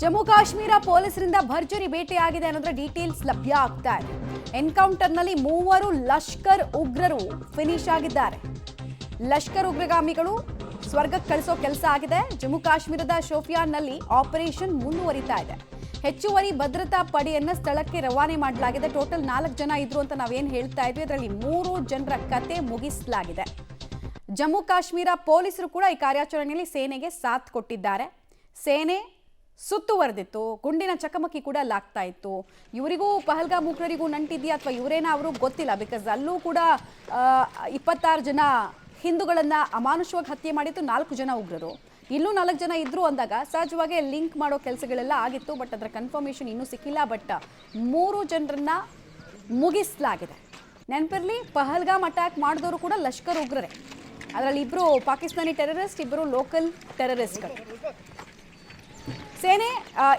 ಜಮ್ಮು ಕಾಶ್ಮೀರ ಪೊಲೀಸರಿಂದ ಭರ್ಜರಿ ಬೇಟೆಯಾಗಿದೆ ಅನ್ನೋದ್ರ ಡೀಟೇಲ್ಸ್ ಲಭ್ಯ ಆಗ್ತಾ ಇದೆ. ಎನ್ಕೌಂಟರ್ನಲ್ಲಿ 3 ಲಷ್ಕರ್ ಉಗ್ರರು ಫಿನಿಶ್ ಆಗಿದ್ದಾರೆ. ಲಷ್ಕರ್ ಉಗ್ರಗಾಮಿಗಳು ಸ್ವರ್ಗಕ್ಕೆ ಕಳಿಸೋ ಕೆಲಸ ಆಗಿದೆ. ಜಮ್ಮು ಕಾಶ್ಮೀರದ ಶೋಪಿಯಾನ್ನಲ್ಲಿ ಆಪರೇಷನ್ ಮುಂದುವರಿತಾ ಇದೆ. ಹೆಚ್ಚುವರಿ ಭದ್ರತಾ ಪಡೆಯನ್ನ ಸ್ಥಳಕ್ಕೆ ರವಾನೆ ಮಾಡಲಾಗಿದೆ. ಟೋಟಲ್ 4 ಜನ ಇದ್ರು ಅಂತ ನಾವೇನು ಹೇಳ್ತಾ ಇದ್ವಿ, ಅದರಲ್ಲಿ 3 ಜನರ ಕತೆ ಮುಗಿಸಲಾಗಿದೆ. ಜಮ್ಮು ಕಾಶ್ಮೀರ ಪೊಲೀಸರು ಕೂಡ ಈ ಕಾರ್ಯಾಚರಣೆಯಲ್ಲಿ ಸೇನೆಗೆ ಸಾಥ್ ಕೊಟ್ಟಿದ್ದಾರೆ. ಸೇನೆ ಸುತ್ತುವರೆದಿತ್ತು, ಗುಂಡಿನ ಚಕಮಕಿ ಕೂಡ ಲಾಗ್ತಾ ಇತ್ತು. ಇವರಿಗೂ ಪಹಲ್ಗಾಮ್ ಉಗ್ರರಿಗೂ ನಂಟಿದೆಯಾ ಅಥವಾ ಇವರೇನಾ ಅವರು ಗೊತ್ತಿಲ್ಲ. ಬಿಕಾಸ್ ಅಲ್ಲೂ ಕೂಡ 26 ಜನ ಹಿಂದೂಗಳನ್ನ ಅಮಾನುಷವಾಗಿ ಹತ್ಯೆ ಮಾಡಿತ್ತು 4 ಜನ ಉಗ್ರರು. ಇಲ್ಲೂ 4 ಜನ ಇದ್ರು ಅಂದಾಗ ಸಹಜವಾಗಿ ಲಿಂಕ್ ಮಾಡೋ ಕೆಲಸಗಳೆಲ್ಲ ಆಗಿತ್ತು. ಬಟ್ ಅದರ ಕನ್ಫರ್ಮೇಷನ್ ಇನ್ನೂ ಸಿಕ್ಕಿಲ್ಲ. ಬಟ್ 3 ಜನರನ್ನ ಮುಗಿಸಲಾಗಿದೆ. ನೆನಪಿರಲಿ, ಪಹಲ್ಗಾಮ್ ಅಟ್ಯಾಕ್ ಮಾಡಿದವರು ಕೂಡ ಲಷ್ಕರ್ ಉಗ್ರರೇ. ಅದರಲ್ಲಿ 2 ಪಾಕಿಸ್ತಾನಿ ಟೆರರಿಸ್ಟ್, 2 ಲೋಕಲ್ ಟೆರರಿಸ್ಟ್ಗಳು. ಸೇನೆ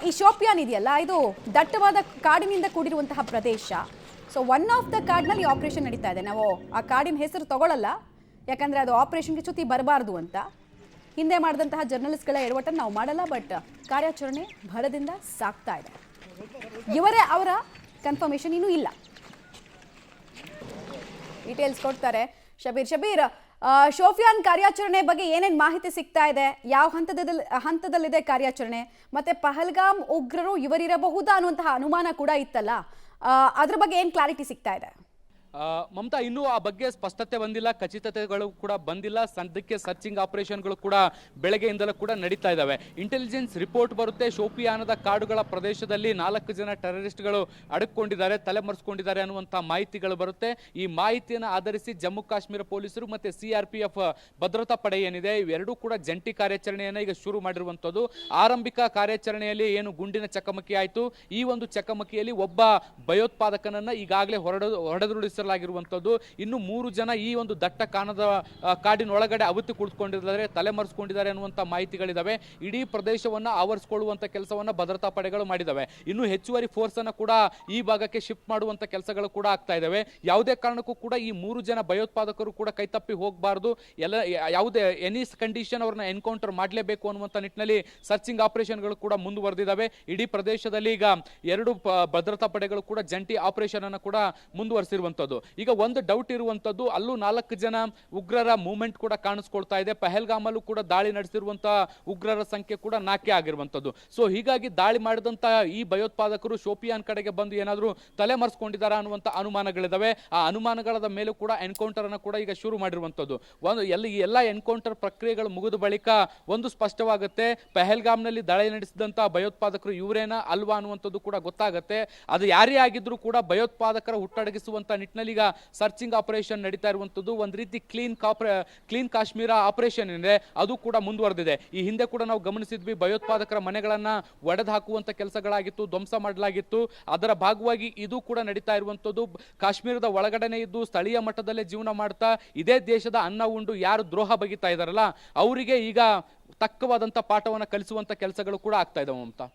ಈ ಶೋಪಿಯಾನ್ ಇದೆಯಲ್ಲ, ಇದು ದಟ್ಟವಾದ ಕಾಡಿನಿಂದ ಕೂಡಿರುವಂತಹ ಪ್ರದೇಶ. ಸೊ ಒನ್ ಆಫ್ ದ ಕಾಡ್ನಲ್ಲಿ ಆಪರೇಷನ್ ನಡೀತಾ ಇದೆ. ನಾವು ಆ ಕಾಡಿನ ಹೆಸರು ತಗೊಳ್ಳಲ್ಲ, ಯಾಕಂದರೆ ಅದು ಆಪರೇಷನ್ಗೆ ಚ್ಯುತಿ ಬರಬಾರ್ದು ಅಂತ. ಹಿಂದೆ ಮಾಡಿದಂತಹ ಜರ್ನಲಿಸ್ಟ್ಗಳ ಎಡವಟ್ಟನ್ನು ನಾವು ಮಾಡಲ್ಲ. ಬಟ್ ಕಾರ್ಯಾಚರಣೆ ಭರದಿಂದ ಸಾಗ್ತಾ ಇದೆ. ಇವರೇ ಅವರ ಕನ್ಫರ್ಮೇಷನ್ ಇನ್ನೂ ಇಲ್ಲ. ಡೀಟೇಲ್ಸ್ ಕೊಡ್ತಾರೆ ಶಬೀರ್. ಶೋಪಿಯಾನ್ ಕಾರ್ಯಾಚರಣೆ ಬಗ್ಗೆ ಏನೇನು ಮಾಹಿತಿ ಸಿಗ್ತಾ ಇದೆ, ಯಾವ ಹಂತದಲ್ಲಿದೆ ಕಾರ್ಯಾಚರಣೆ, ಮತ್ತೆ ಪಹಲ್ಗಾಮ್ ಉಗ್ರರು ಇವರಿರಬಹುದಾ ಅನ್ನುವಂತಹ ಅನುಮಾನ ಕೂಡ ಇತ್ತಲ್ಲ, ಅದ್ರ ಬಗ್ಗೆ ಏನು ಕ್ಲಾರಿಟಿ ಸಿಗ್ತಾ ಇದೆ? ಮಮತಾ, ಇನ್ನೂ ಆ ಬಗ್ಗೆ ಸ್ಪಷ್ಟತೆ ಬಂದಿಲ್ಲ, ಖಚಿತತೆಗಳು ಕೂಡ ಬಂದಿಲ್ಲ. ಸದ್ಯಕ್ಕೆ ಸರ್ಚಿಂಗ್ ಆಪರೇಷನ್ಗಳು ಕೂಡ ಬೆಳಗ್ಗೆಯಿಂದಲೂ ಕೂಡ ನಡೀತಾ ಇದ್ದಾವೆ. ಇಂಟೆಲಿಜೆನ್ಸ್ ರಿಪೋರ್ಟ್ ಬರುತ್ತೆ, ಶೋಪಿಯಾನದ ಕಾಡುಗಳ ಪ್ರದೇಶದಲ್ಲಿ 4 ಜನ ಟೆರರಿಸ್ಟ್ಗಳು ಅಡಕೊಂಡಿದ್ದಾರೆ, ತಲೆಮರೆಸ್ಕೊಂಡಿದ್ದಾರೆ ಅನ್ನುವಂಥ ಮಾಹಿತಿಗಳು ಬರುತ್ತೆ. ಈ ಮಾಹಿತಿಯನ್ನು ಆಧರಿಸಿ ಜಮ್ಮು ಕಾಶ್ಮೀರ ಪೊಲೀಸರು ಮತ್ತು CRPF ಭದ್ರತಾ ಪಡೆ ಏನಿದೆ, ಇವೆರಡೂ ಕೂಡ ಜಂಟಿ ಕಾರ್ಯಾಚರಣೆಯನ್ನು ಈಗ ಶುರು ಮಾಡಿರುವಂಥದ್ದು. ಆರಂಭಿಕ ಕಾರ್ಯಾಚರಣೆಯಲ್ಲಿ ಏನು ಗುಂಡಿನ ಚಕಮಕಿ ಆಯಿತು, ಈ ಒಂದು ಚಕಮಕಿಯಲ್ಲಿ ಒಬ್ಬ ಭಯೋತ್ಪಾದಕನನ್ನು ಈಗಾಗಲೇ ಹೊಡೆದುರುಳಿಸಲಾಗಿರುವಂಥದ್ದು. ಇನ್ನು 3 ಜನ ಈ ಒಂದು ದಟ್ಟ ಕಾಡಿನೊಳಗಡೆ ಅವತ್ತು ಕುಳಿತುಕೊಂಡಿದ್ದಾರೆ, ತಲೆಮರೆಸ್ಕೊಂಡಿದ್ದಾರೆ ಅನ್ನುವಂಥ ಮಾಹಿತಿಗಳಿದಾವೆ. ಇಡೀ ಪ್ರದೇಶವನ್ನು ಆವರಿಸಿಕೊಳ್ಳುವಂಥ ಕೆಲಸವನ್ನು ಭದ್ರತಾ ಪಡೆಗಳು ಮಾಡಿದ್ದಾವೆ. ಇನ್ನು ಹೆಚ್ಚುವರಿ ಫೋರ್ಸ್ ಅನ್ನು ಕೂಡ ಈ ಭಾಗಕ್ಕೆ ಶಿಫ್ಟ್ ಮಾಡುವಂಥ ಕೆಲಸಗಳು ಕೂಡ ಆಗ್ತಾ ಇದ್ದಾವೆ. ಯಾವುದೇ ಕಾರಣಕ್ಕೂ ಕೂಡ ಈ 3 ಜನ ಭಯೋತ್ಪಾದಕರು ಕೂಡ ಕೈತಪ್ಪಿ ಹೋಗಬಾರ್ದು, ಯಾವುದೇ ಎನಿ ಕಂಡೀಷನ್ ಅವ್ರನ್ನ ಎನ್ಕೌಂಟರ್ ಮಾಡಲೇಬೇಕು ಅನ್ನುವಂಥ ನಿಟ್ಟಿನಲ್ಲಿ ಸರ್ಚಿಂಗ್ ಆಪರೇಷನ್ಗಳು ಕೂಡ ಮುಂದುವರೆದಿದ್ದಾವೆ. ಇಡೀ ಪ್ರದೇಶದಲ್ಲಿ ಈಗ 2 ಭದ್ರತಾ ಪಡೆಗಳು ಕೂಡ ಜಂಟಿ ಆಪರೇಷನ್ ಅನ್ನು ಕೂಡ ಮುಂದುವರೆಸಿರುವಂಥದ್ದು. ಈಗ ಒಂದು ಡೌಟ್ ಇರುವಂತದ್ದು, ಅಲ್ಲೂ 4 ಜನ ಉಗ್ರರ ಮೂವ್ಮೆಂಟ್ ಕೂಡ ಕಾಣಿಸ್ಕೊಳ್ತಾ ಇದೆ. ಪಹಲ್ಗಾಮಲ್ಲೂ ಕೂಡ ದಾಳಿ ನಡೆಸಿರುವಂತಹ ಉಗ್ರರ ಸಂಖ್ಯೆ ಕೂಡ 4 ಆಗಿರುವಂತದ್ದು. ಸೊ ಹೀಗಾಗಿ ದಾಳಿ ಮಾಡಿದಂತ ಈ ಭಯೋತ್ಪಾದಕರು ಶೋಪಿಯಾನ್ ಕಡೆಗೆ ಬಂದು ಏನಾದರೂ ತಲೆಮರೆಸ್ಕೊಂಡಿದ್ದಾರೆ ಅನ್ನುವಂಥ ಅನುಮಾನಗಳಿದಾವೆ. ಆ ಅನುಮಾನಗಳ ಮೇಲೂ ಕೂಡ ಎನ್ಕೌಂಟರ್ ಅನ್ನು ಕೂಡ ಈಗ ಶುರು ಮಾಡಿರುವಂತದ್ದು. ಎಲ್ಲ ಎನ್ಕೌಂಟರ್ ಪ್ರಕ್ರಿಯೆಗಳು ಮುಗಿದ ಬಳಿಕ ಒಂದು ಸ್ಪಷ್ಟವಾಗುತ್ತೆ, ಪಹಲ್ಗಾಮ್ನಲ್ಲಿ ದಾಳಿ ನಡೆಸಿದಂತಹ ಭಯೋತ್ಪಾದಕರು ಇವರೇನಾ ಅಲ್ವಾ ಅನ್ನುವಂಥದ್ದು ಕೂಡ ಗೊತ್ತಾಗುತ್ತೆ. ಅದು ಯಾರೇ ಆಗಿದ್ರು ಕೂಡ ಭಯೋತ್ಪಾದಕರ ಹುಟ್ಟಡಗಿಸುವಂತ ನಿಟ್ಟಿನಲ್ಲಿ ಈಗ ಸರ್ಚಿಂಗ್ ಆಪರೇಷನ್ ನಡೀತಾ ಇರುವಂತದ್ದು. ಒಂದು ರೀತಿ ಕ್ಲೀನ್ ಕಾಶ್ಮೀರ ಆಪರೇಷನ್ ಇದೆ, ಅದು ಕೂಡ ಮುಂದುವರೆದಿದೆ. ಈ ಹಿಂದೆ ಕೂಡ ನಾವು ಗಮನಿಸಿದ್ವಿ, ಭಯೋತ್ಪಾದಕರ ಮನೆಗಳನ್ನ ಒಡೆದು ಹಾಕುವಂತ ಕೆಲಸಗಳಾಗಿತ್ತು, ಧ್ವಂಸ ಮಾಡಲಾಗಿತ್ತು. ಅದರ ಭಾಗವಾಗಿ ಇದು ಕೂಡ ನಡೀತಾ ಇರುವಂತದ್ದು. ಕಾಶ್ಮೀರದ ಒಳಗಡೆನೆ ಇದ್ದು ಸ್ಥಳೀಯ ಮಟ್ಟದಲ್ಲೇ ಜೀವನ ಮಾಡ್ತಾ ಇದೇ ದೇಶದ ಅನ್ನ ಉಂಡು ಯಾರು ದ್ರೋಹ ಬಗಿತಾ ಇದಾರಲ್ಲ, ಅವರಿಗೆ ಈಗ ತಕ್ಕವಾದಂತ ಪಾಠವನ್ನು ಕಲಿಸುವಂತ ಕೆಲಸಗಳು ಕೂಡ ಆಗ್ತಾ ಇದಾವೆ ಮಮತಾ.